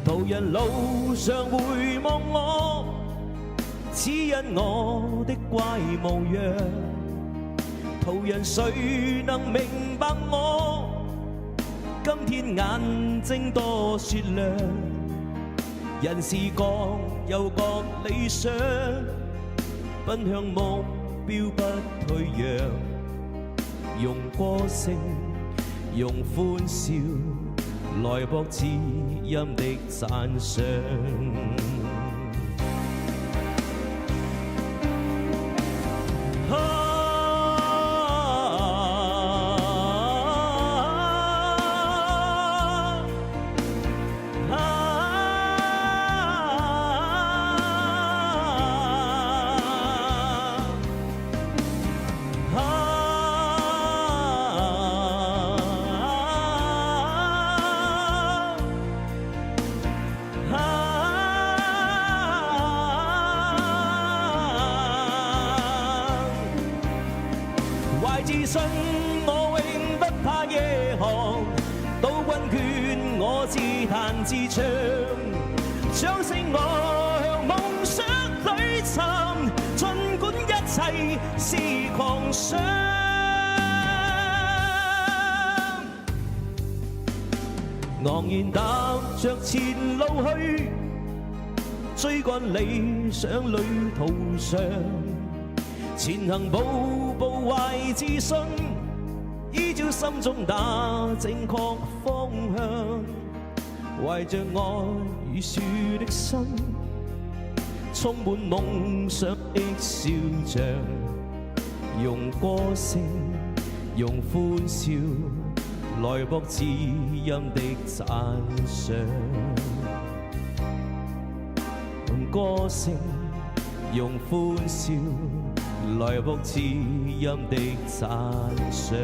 途人路上回望我，指引我的怪模樣。途人誰能明白我？今天眼睛多雪亮，人是各有各理想，奔向目標不退讓，用歌聲，用歡笑，來博知音的讚賞。懷自信，我永不怕夜航，刀軍勸我自彈自唱，掌聲我向夢想裏尋，儘管一切是狂想。昂然踏着前路去，追趕理想旅途上，前行步步懷自信，依照心中那正確方向，懷着愛與樹的心，充滿夢想的笑像，用歌聲，用歡笑，來博知音的讚賞。用歌聲，用歡笑，來博知音的讚賞。